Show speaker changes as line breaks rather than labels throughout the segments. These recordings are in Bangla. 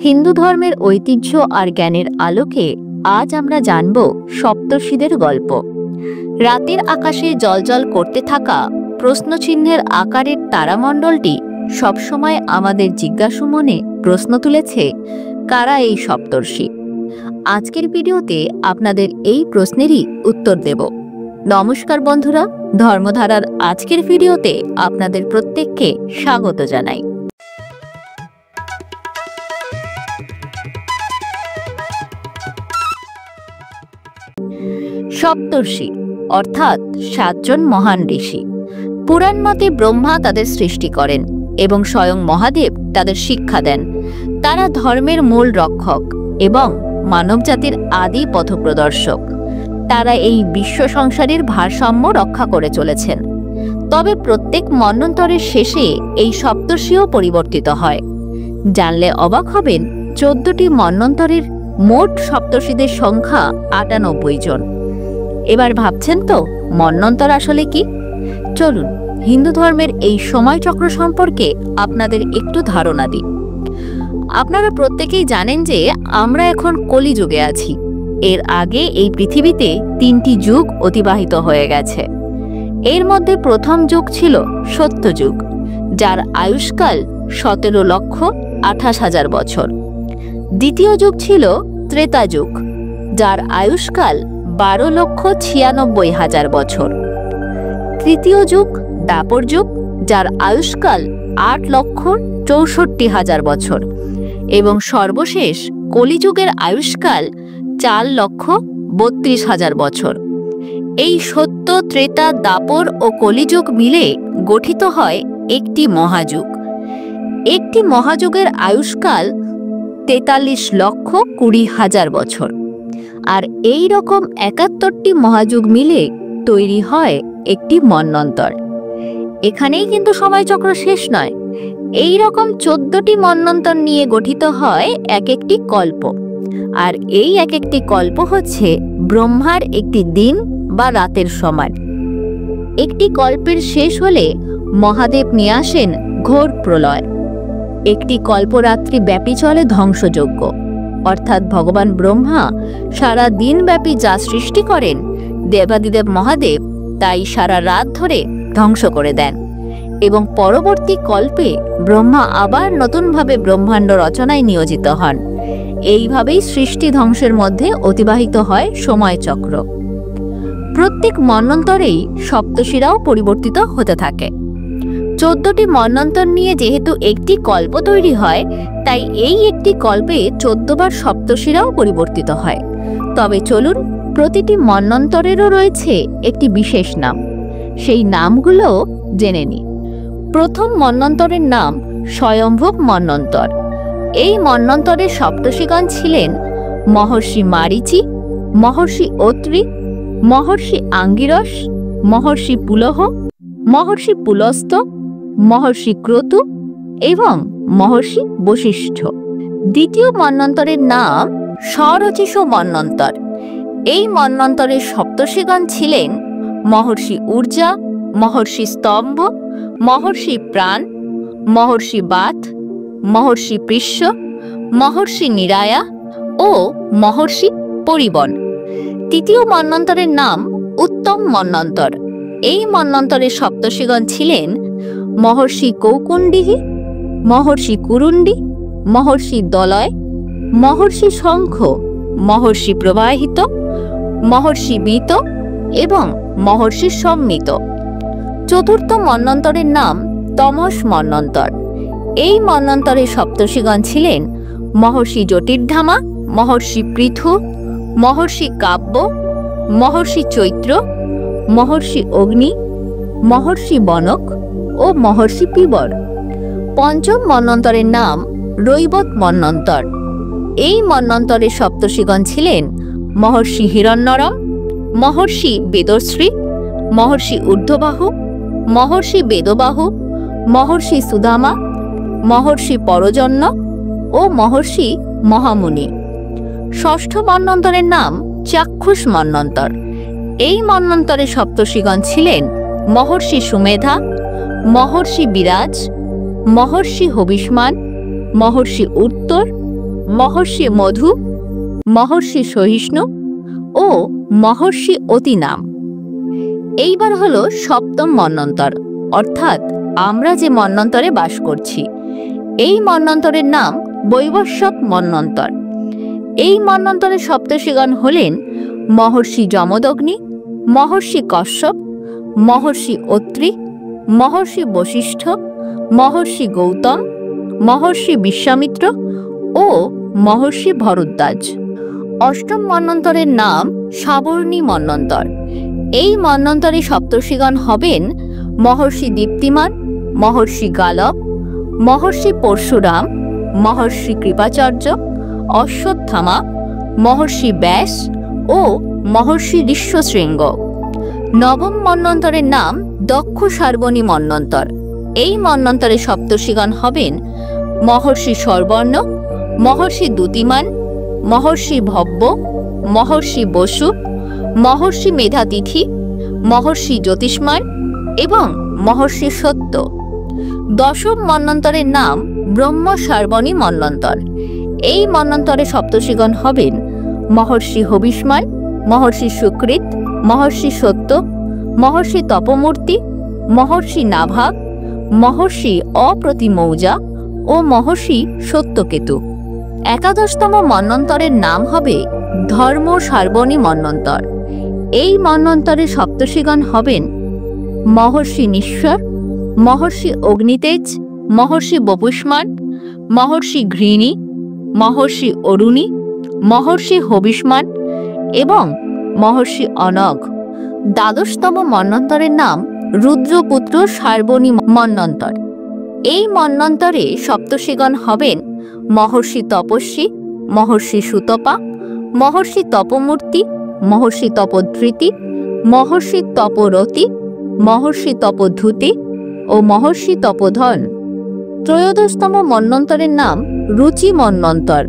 হিন্দু ধর্মের ঐতিহ্য আর জ্ঞানের আলোকে আজ আমরা জানব সপ্তর্ষিদের গল্প। রাতের আকাশে জ্বলজ্বল করতে থাকা প্রশ্নচিহ্নের আকারের তারামণ্ডলটি সবসময় আমাদের জিজ্ঞাসু মনে প্রশ্ন তুলেছে, কারা এই সপ্তর্ষি? আজকের ভিডিওতে আপনাদের এই প্রশ্নেরই উত্তর দেব। নমস্কার বন্ধুরা, ধর্মধারার আজকের ভিডিওতে আপনাদের প্রত্যেককে স্বাগত জানাই। সপ্তর্ষি অর্থাৎ 7 জন মহান ঋষি। পুরাণ মতে ব্রহ্মা তাদের সৃষ্টি করেন এবং স্বয়ং মহাদেব তাদের শিক্ষা দেন। তারা ধর্মের মূল রক্ষক এবং মানবজাতির আদি পথপ্রদর্শক। তারা এই বিশ্ব সংসারের ভারসাম্য রক্ষা করে চলেছেন। তবে প্রত্যেক মন্বন্তরের শেষে এই সপ্তর্ষিও পরিবর্তিত হয়। জানলে অবাক হবেন, 14টি মন্বন্তরের মোট সপ্তর্ষিদের সংখ্যা 98 জন। এবার ভাবছেন তো, মন্বন্তর আসলে কি? চলুন হিন্দু ধর্মের এই সময়চক্র সম্পর্কে আপনাদের একটু ধারণা দিই। আপনারা প্রত্যেকেই জানেন যে আমরা এখন কলিযুগে আছি। এর আগে এই পৃথিবীতে 3টি যুগ অতিবাহিত হয়ে গেছে। এর মধ্যে প্রথম যুগ ছিল সত্যযুগ, যার আয়ুষ্কাল 17,28,000 বছর। দ্বিতীয় যুগ ছিল ত্রেতা যুগ, যার আয়ুষ্কাল 12,96,000 বছর। তৃতীয় যুগ দ্বাপর যুগ, যার আয়ুষ্কাল 8,64,000 বছর। এবং সর্বশেষ কলিযুগের আয়ুষ্কাল 4,32,000 বছর। এই সত্য, ত্রেতা, দ্বাপর ও কলিযুগ মিলে গঠিত হয় একটি মহাযুগ। একটি মহাযুগের আয়ুষ্কাল 43,20,000 বছর। আর এই রকম 71টি মহাযুগ মিলে তৈরি হয় একটি মন্বন্তর। এখানেই কিন্তু সময়চক্র শেষ নয়। এই রকম 14টি মন্বন্তর নিয়ে গঠিত হয় এক একটি কল্প। আর এই এক একটি কল্প হচ্ছে ব্রহ্মার একটি দিন বা রাতের সমান। একটি কল্পের শেষ হলে মহাদেব নিয়ে আসেন ঘোর প্রলয়। একটি কল্পরাত্রি ব্যাপী চলে ধ্বংসযজ্ঞ, অর্থাৎ ভগবান ব্রহ্মা সারা দিন ব্যাপী যা সৃষ্টি করেন, দেবাদিদেব মহাদেব তাই সারা রাত ধরে ধ্বংস করে দেন। এবং পরবর্তী কল্পে ব্রহ্মা আবার নতুনভাবে ব্রহ্মাণ্ড রচনায় নিয়োজিত হন। এইভাবেই সৃষ্টি ধ্বংসের মধ্যে অতিবাহিত হয় সময়চক্র। প্রত্যেক মন্বন্তরেই সপ্তর্ষিরাও পরিবর্তিত হতে থাকে। 14টি মন্বন্তর নিয়ে যেহেতু একটি কল্প তৈরি হয়, তাই এই একটি কল্পে 14 বার সপ্তর্ষিরাও পরিবর্তিত হয়। তবে চলুন প্রতিটি মন্বন্তরেরও রয়েছে একটি বিশেষ নাম। সেই নামগুলো জেনে নিই। প্রথম মন্বন্তরের নাম স্বয়ম্ভুব মন্বন্তর। এই মন্বন্তরের সপ্তর্ষিগণ ছিলেন মহর্ষি মারীচি, মহর্ষি অত্রি, মহর্ষি আঙ্গিরস, মহর্ষি পুলহ, মহর্ষি পুলস্ত, মহর্ষি ক্রতু এবং মহর্ষি বশিষ্ঠ। দ্বিতীয় মন্বন্তরের নাম স্বরচিষ মন্বন্তর। এই মন্বন্তরের সপ্তর্ষিগণ ছিলেন মহর্ষি ঊর্জা, মহর্ষি স্তম্ভ, মহর্ষি প্রাণ, মহর্ষি বাত, মহর্ষি পৃষ্য, মহর্ষি নিরায়া ও মহর্ষি পরিবন। তৃতীয় মন্বন্তরের নাম উত্তম মন্বন্তর। এই মন্বন্তরের সপ্তর্ষিগণ ছিলেন মহর্ষি কৌকুণ্ডিহি, মহর্ষি কুরুণ্ডি, মহর্ষি দলয়, মহর্ষি শঙ্খ, মহর্ষি প্রবাহিত, মহর্ষি বিত এবং মহর্ষি সম্মিত। চতুর্থ মন্বন্তরের নাম তমস মন্বন্তর। এই মন্বন্তরের সপ্তর্ষিগণ ছিলেন মহর্ষি জ্যোতির্ধামা, মহর্ষি পৃথু, মহর্ষি কাব্য, মহর্ষি চৈত্র, মহর্ষি অগ্নি, মহর্ষি বনক ও মহর্ষি পিবর। পঞ্চম মন্বন্তরের নাম রৈবত মন্বন্তর। এই মন্বন্তরের সপ্তর্ষিগণ ছিলেন মহর্ষি হিরণ্যরম, মহর্ষি বেদশ্রী, মহর্ষি ঊর্ধ্ববাহু, মহর্ষি বেদবাহু, মহর্ষি সুদামা, মহর্ষি পরজন্য ও মহর্ষি মহামুনি। ষষ্ঠ মন্বন্তরের নাম চাক্ষুষ মন্বন্তর। এই মন্বন্তরের সপ্তর্ষিগণ ছিলেন মহর্ষি সুমেধা, মহর্ষি বিরাজ, মহর্ষি হবিষ্মান, মহর্ষি উত্তর, মহর্ষি মধু, মহর্ষি সহিষ্ণু ও মহর্ষি অতিনাম। এইবার হলো সপ্তম মন্বন্তর, অর্থাৎ আমরা যে মন্বন্তরে বাস করছি। এই মন্বন্তরের নাম বৈবস্বত মন্বন্তর। এই মন্বন্তরের সপ্তর্ষিগণ হলেন মহর্ষি যমদগ্নি, মহর্ষি কশ্যপ, মহর্ষি অত্রি, মহর্ষি বশিষ্ঠ, মহর্ষি গৌতম, মহর্ষি বিশ্বামিত্র ও মহর্ষি ভরদ্বাজ। অষ্টম মন্বন্তরের নাম সাবর্ণী মন্বন্তর। এই মন্বন্তরে সপ্তর্ষিগণ হবেন মহর্ষি দীপ্তিমান, মহর্ষি গালব, মহর্ষি পরশুরাম, মহর্ষি কৃপাচার্য, অশ্বত্থামা, মহর্ষি ব্যাস ও মহর্ষি ঋষ্যশৃঙ্গ। নবম মন্বন্তরের নাম দক্ষ সার্বণী মন্বন্তর। এই মন্বন্তরে সপ্তর্ষিগণ হবেন মহর্ষি সর্বর্ণ, মহর্ষি দ্যুতিমান, মহর্ষি ভব্য, মহর্ষি বসু, মহর্ষি মেধাতিথি, মহর্ষি জ্যোতিষ্মান এবং মহর্ষি সত্য। দশম মন্বন্তরের নাম ব্রহ্ম সার্বণী মন্বন্তর। এই মন্বন্তরে সপ্তর্ষিগণ হবেন মহর্ষি হবিষ্মান, মহর্ষি সুকৃত, মহর্ষি সত্য, মহর্ষি তপমূর্তি, মহর্ষি নাভাগ, মহর্ষি অপ্রতিমৌজা ও মহর্ষি সত্যকেতু। একাদশতম মন্বন্তরের নাম হবে ধর্ম সার্বণী মন্বন্তর। এই মন্বন্তরে সপ্তর্ষিগণ হবেন মহর্ষি নিঃস্বর, মহর্ষি অগ্নিতেজ, মহর্ষি বপুষ্মান, মহর্ষি ঘৃণী, মহর্ষি অরুণী, মহর্ষি হবিষ্মান এবং মহর্ষি অনঘ। দ্বাদশতম মন্বন্তরের নাম রুদ্রপুত্র সার্বণী মন্বন্তর। এই মন্বন্তরে সপ্তর্ষিগণ হবেন মহর্ষি তপস্বী, মহর্ষি সুতপা, মহর্ষি তপমূর্তি, মহর্ষি তপধৃতি, মহর্ষি তপরতি, মহর্ষি তপধূতি ও মহর্ষি তপোধন। ত্রয়োদশতম মন্বন্তরের নাম রুচি মন্বন্তর।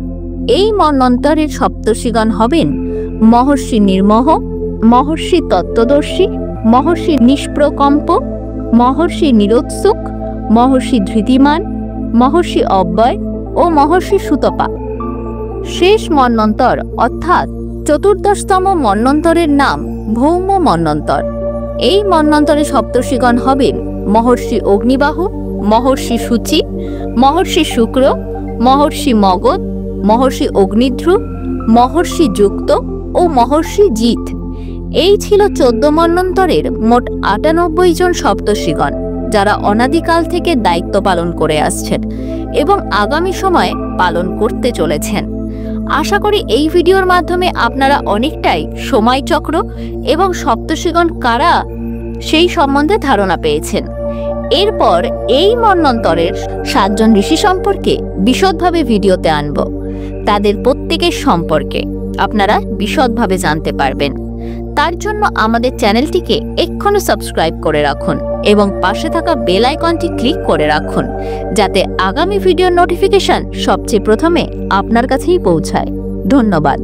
এই মন্বন্তরের সপ্তর্ষিগণ হবেন মহর্ষি নির্মোহ, মহর্ষি তত্ত্বদর্শী, মহর্ষি নিষ্প্রকম্প, মহর্ষি নিরোৎসুক, মহর্ষি ধৃতিমান, মহর্ষি অব্যয় ও মহর্ষি সুতপা। শেষ মন্বন্তর অর্থাৎ চতুর্দশতম মন্বন্তরের নাম ভৌম মন্বন্তর। এই মন্বন্তরে সপ্তর্ষিগণ হবেন মহর্ষি অগ্নিবাহু, মহর্ষি সূচি, মহর্ষি শুক্র, মহর্ষি মগধ, মহর্ষি অগ্নিধ্রু, মহর্ষি যুক্ত ও মহর্ষি জিত। এই ছিল 14 মন্বন্তরের মোট 98 জন সপ্তর্ষিগণ, যারা অনাদিকাল থেকে দায়িত্ব পালন করে আসছেন এবং আগামী সময়ে পালন করতে চলেছেন। আশা করি এই ভিডিওর মাধ্যমে আপনারা অনেকটাই সময়চক্র এবং সপ্তর্ষিগণ কারা সেই সম্বন্ধে ধারণা পেয়েছেন। এরপর এই মন্বন্তরের 7 জন ঋষি সম্পর্কে বিশদভাবে ভিডিওতে আনব। তাদের প্রত্যেকের সম্পর্কে আপনারা বিশদভাবে জানতে পারবেন। তার জন্য আমাদের চ্যানেলটিকে এক্ষুনি সাবস্ক্রাইব করে রাখুন এবং পাশে থাকা বেল আইকনটি ক্লিক করে রাখুন, যাতে আগামী ভিডিওর নোটিফিকেশন সবচেয়ে প্রথমে আপনার কাছেই পৌঁছায়। ধন্যবাদ।